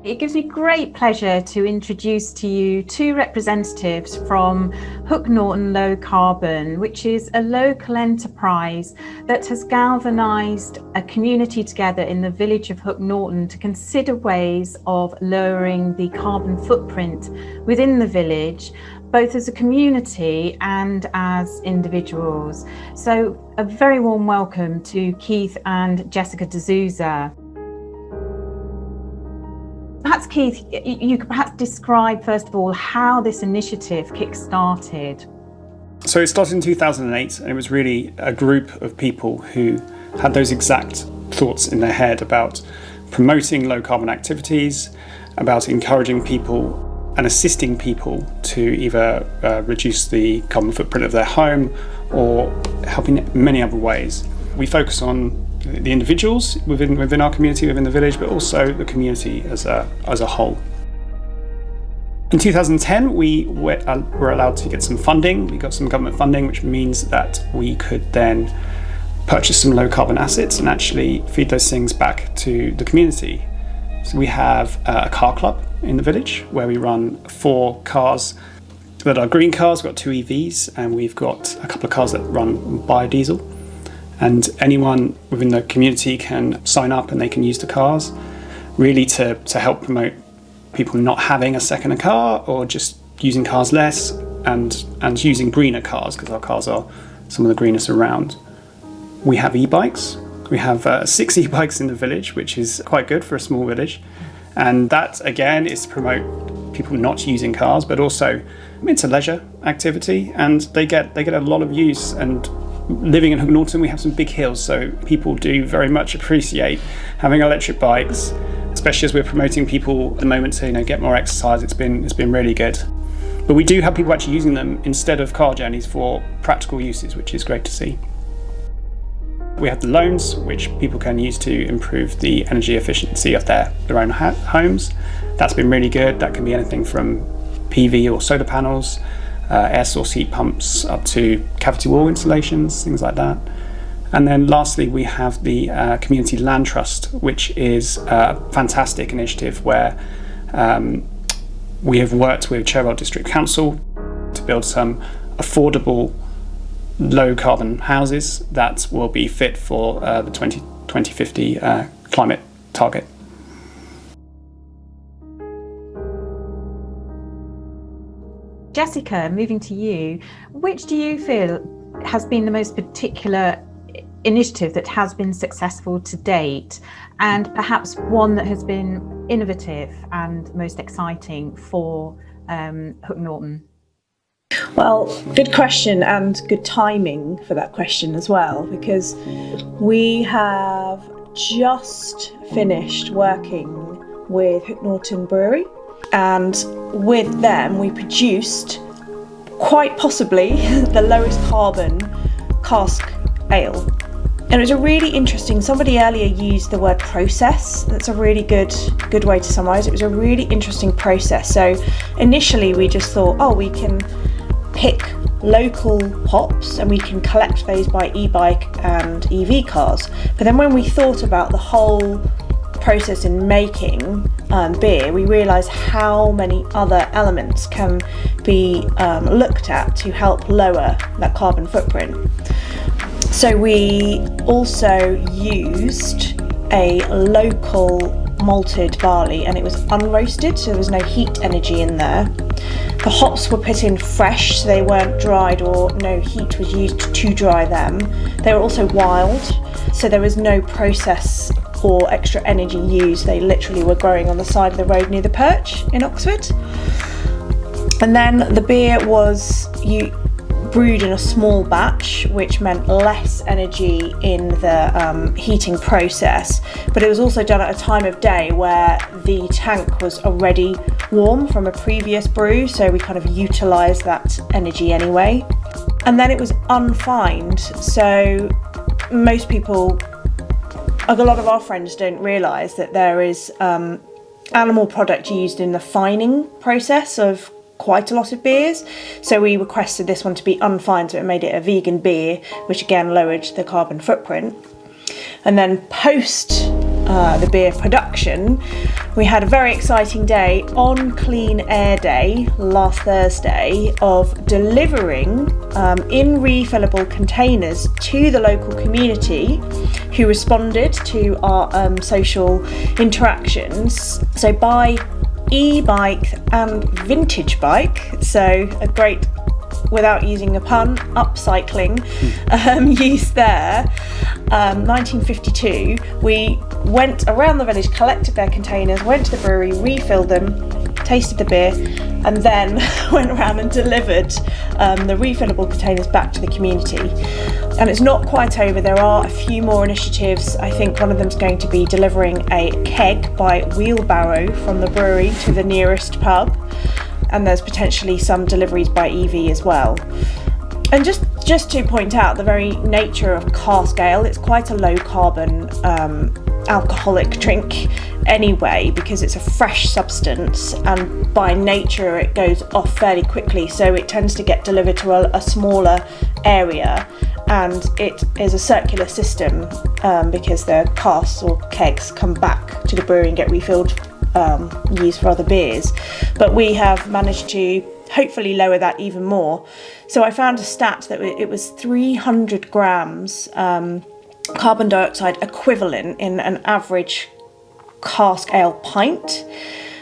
It gives me great pleasure to introduce to you two representatives from Hook Norton Low Carbon, which is a local enterprise that has galvanised a community together in the village of Hook Norton to consider ways of lowering the carbon footprint within the village, both as a community and as individuals. So a very warm welcome to Keith and Jessica D'Souza. Perhaps Keith, you could perhaps describe first of all how this initiative kick-started. So it started in 2008, and it was really a group of people who had those exact thoughts in their head about promoting low carbon activities, about encouraging people and assisting people to either reduce the carbon footprint of their home or helping in many other ways. We focus on the individuals within our community, within the village, but also the community as a whole. In 2010, we were allowed to get some funding. We got some government funding, which means that we could then purchase some low carbon assets and actually feed those things back to the community. So we have a car club in the village where we run 4 cars that are green cars. We've got 2 EVs, and we've got a couple of cars that run biodiesel. And anyone within the community can sign up and they can use the cars, really to help promote people not having a second car or just using cars less and using greener cars, because our cars are some of the greenest around. We have e-bikes. We have 6 e-bikes in the village, which is quite good for a small village. And that, again, is to promote people not using cars, but also it's a leisure activity, and they get a lot of use. And living in Hook Norton, we have some big hills, so people do very much appreciate having electric bikes, especially as we're promoting people at the moment to get more exercise. It's been really good. But we do have people actually using them instead of car journeys for practical uses, which is great to see. We have the loans, which people can use to improve the energy efficiency of their own homes. That's been really good. That can be anything from PV or solar panels, air source heat pumps, up to cavity wall installations, things like that. And then lastly, we have the Community Land Trust, which is a fantastic initiative where we have worked with Cherwell District Council to build some affordable low carbon houses that will be fit for the 2050 climate target. Jessica, moving to you, which do you feel has been the most particular initiative that has been successful to date, and perhaps one that has been innovative and most exciting for Hook Norton? Well, good question, and good timing for that question as well, because we have just finished working with Hook Norton Brewery, and with them we produced quite possibly the lowest carbon cask ale. And it was a really interesting, somebody earlier used the word process. That's a really good way to summarise it. It was a really interesting process. So initially we just thought, we can pick local hops and we can collect those by e-bike and EV cars. But then when we thought about the whole process in making beer, we realised how many other elements can be looked at to help lower that carbon footprint. So we also used a local malted barley, and it was unroasted, so there was no heat energy in there. The hops were put in fresh, so they weren't dried, or no heat was used to dry them. They were also wild, so there was no process or extra energy used. They literally were growing on the side of the road near the Perch in Oxford. And then the beer was brewed in a small batch, which meant less energy in the heating process, but it was also done at a time of day where the tank was already warm from a previous brew, so we kind of utilised that energy anyway. And then it was unfined, so most people, like a lot of our friends, don't realise that there is animal product used in the fining process of quite a lot of beers, so we requested this one to be unfined, so it made it a vegan beer, which again lowered the carbon footprint. And then post the beer production, we had a very exciting day on Clean Air Day last Thursday of delivering in refillable containers to the local community who responded to our social interactions. So buy e-bike and vintage bike, so a great, without using a pun, upcycling use there. 1952, we went around the village, collected their containers, went to the brewery, refilled them, tasted the beer, and then went around and delivered the refillable containers back to the community. And it's not quite over. There are a few more initiatives. I think one of them is going to be delivering a keg by wheelbarrow from the brewery to the nearest pub. And there's potentially some deliveries by EV as well. And just to point out the very nature of cask ale, it's quite a low carbon alcoholic drink anyway, because it's a fresh substance and by nature it goes off fairly quickly, so it tends to get delivered to a smaller area, and it is a circular system because the casks or kegs come back to the brewery and get refilled, used for other beers. But we have managed to hopefully lower that even more. So I found a stat that it was 300 grams carbon dioxide equivalent in an average cask ale pint,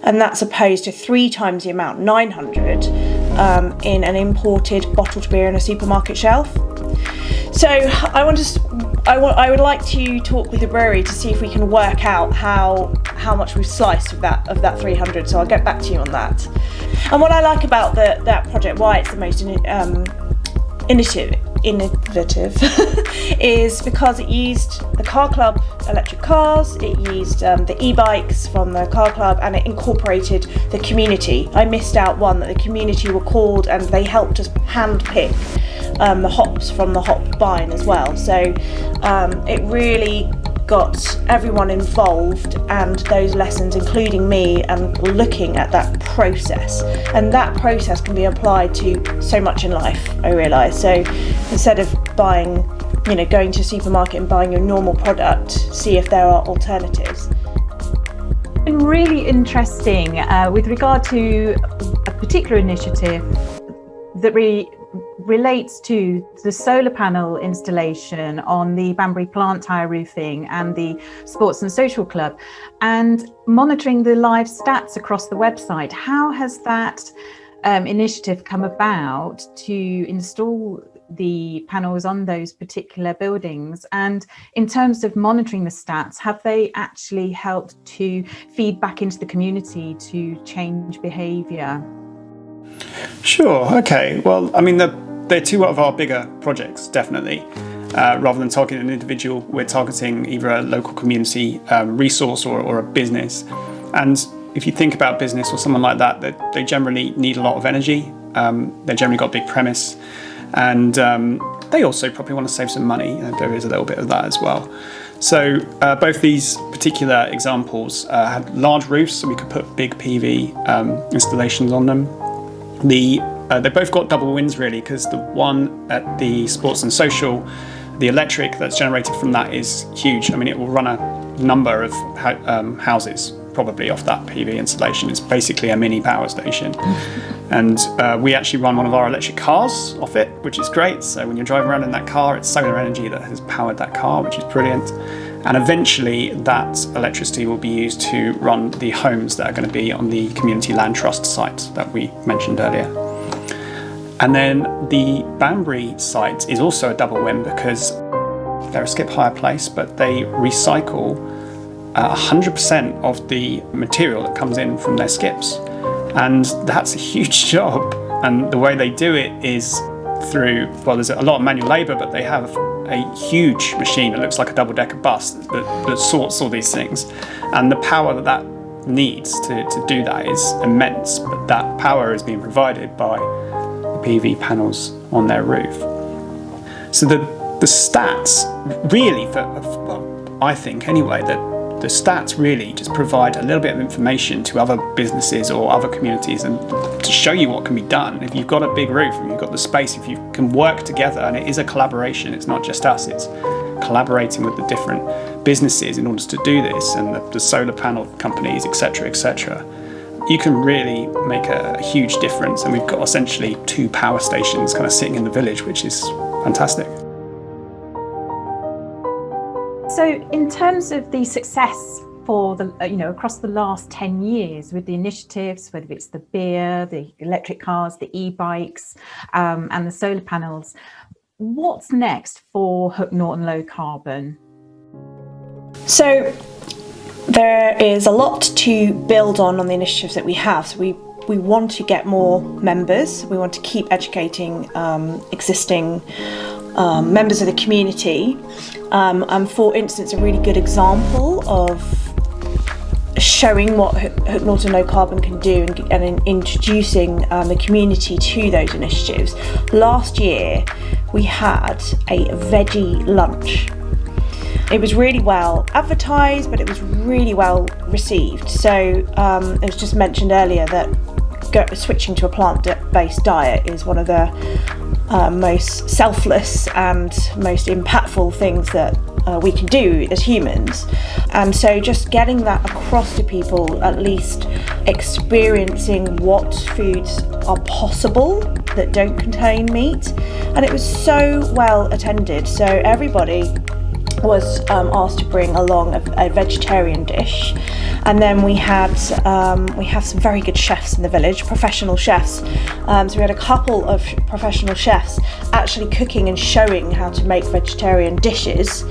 and that's opposed to 3 times the amount, 900, in an imported bottled beer in a supermarket shelf. So I would like to talk with the brewery to see if we can work out how much we've sliced of that 300. So I'll get back to you on that. And what I like about that project, why it's the most innovative, is because it used the car club electric cars, it used the e-bikes from the car club, and it incorporated the community. I missed out one that the community were called and they helped us hand pick the hops from the hop vine as well. So it really got everyone involved, and those lessons, including me, and looking at that process. And that process can be applied to so much in life, I realise. So instead of buying, going to a supermarket and buying your normal product, see if there are alternatives. It's been really interesting with regard to a particular initiative that relates to the solar panel installation on the Banbury plant tire roofing and the Sports and Social Club, and monitoring the live stats across the website. How has that initiative come about to install the panels on those particular buildings? And in terms of monitoring the stats, have they actually helped to feed back into the community to change behaviour? Sure, okay. Well, I mean, they're two of our bigger projects, definitely. Rather than targeting an individual, we're targeting either a local community resource or a business. And if you think about business or someone like that, they generally need a lot of energy. They generally got a big premise, and they also probably want to save some money. There is a little bit of that as well. So both these particular examples had large roofs, so we could put big PV installations on them. They both got double wins really, because the one at the Sports and Social, the electric that's generated from that is huge. I mean, it will run a number of houses probably off that PV installation. It's basically a mini power station. And we actually run one of our electric cars off it, which is great. So when you're driving around in that car, it's solar energy that has powered that car, which is brilliant. And eventually that electricity will be used to run the homes that are going to be on the Community Land Trust site that we mentioned earlier. And then the Banbury site is also a double win, because they're a skip hire place, but they recycle 100% of the material that comes in from their skips. And that's a huge job. And the way they do it is through, well, there's a lot of manual labour, but they have a huge machine that looks like a double-decker bus that sorts all these things. And the power that needs to do that is immense, but that power is being provided by the PV panels on their roof. So the stats really, well, I think anyway, that the stats really just provide a little bit of information to other businesses or other communities and to show you what can be done. If you've got a big roof and you've got the space, if you can work together, and it is a collaboration, it's not just us, it's collaborating with the different businesses in order to do this, and the solar panel companies, etc., you can really make a huge difference. And we've got essentially 2 power stations kind of sitting in the village, which is fantastic. So in terms of the success for the, across the last 10 years with the initiatives, whether it's the beer, the electric cars, the e-bikes, and the solar panels, what's next for Hook Norton Low Carbon? So there is a lot to build on the initiatives that we have. So we want to get more members. We want to keep educating existing members of the community. And for instance, a really good example of showing what Hook Norton Low Carbon can do and introducing the community to those initiatives. Last year, we had a veggie lunch. It was really well advertised, but it was really well received. So it was just mentioned earlier that switching to a plant-based diet is one of the most selfless and most impactful things that we can do as humans. And so just getting that across to people, at least experiencing what foods are possible that don't contain meat. And it was so well attended. So everybody was asked to bring along a vegetarian dish, and then we have some very good chefs in the village, professional chefs. So we had a couple of professional chefs actually cooking and showing how to make vegetarian dishes,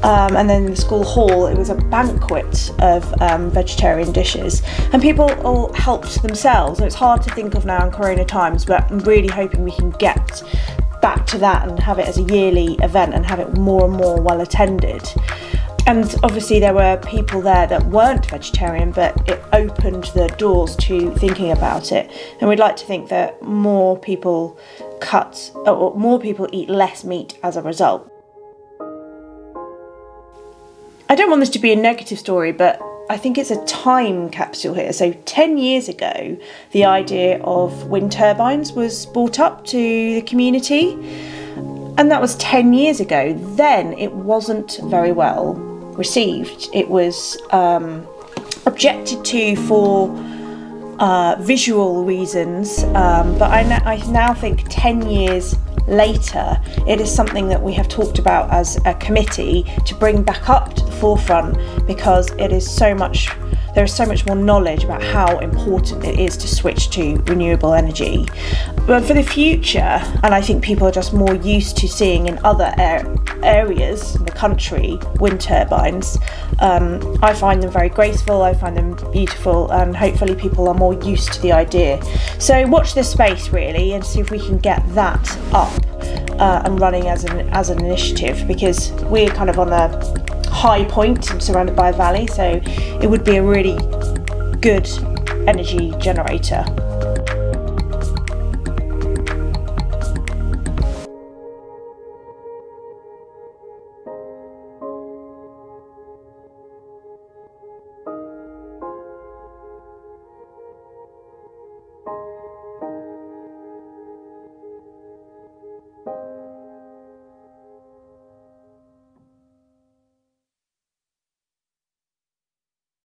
and then in the school hall it was a banquet of vegetarian dishes, and people all helped themselves. So it's hard to think of now in Corona times, but I'm really hoping we can get back to that and have it as a yearly event and have it more and more well attended. And obviously there were people there that weren't vegetarian, but it opened the doors to thinking about it. And we'd like to think that more people eat less meat as a result. I don't want this to be a negative story, but I think it's a time capsule here. So 10 years ago, the idea of wind turbines was brought up to the community, and that was 10 years ago. Then it wasn't very well received. It was objected to for visual reasons, but I now think 10 years later, it is something that we have talked about as a committee to bring back up to the forefront, because there is so much more knowledge about how important it is to switch to renewable energy. But for the future, and I think people are just more used to seeing in other areas in the country wind turbines, I find them very graceful, I find them beautiful, and hopefully people are more used to the idea. So watch this space really and see if we can get that up and running as an initiative, because we're kind of on a high point surrounded by a valley, so it would be a really good energy generator.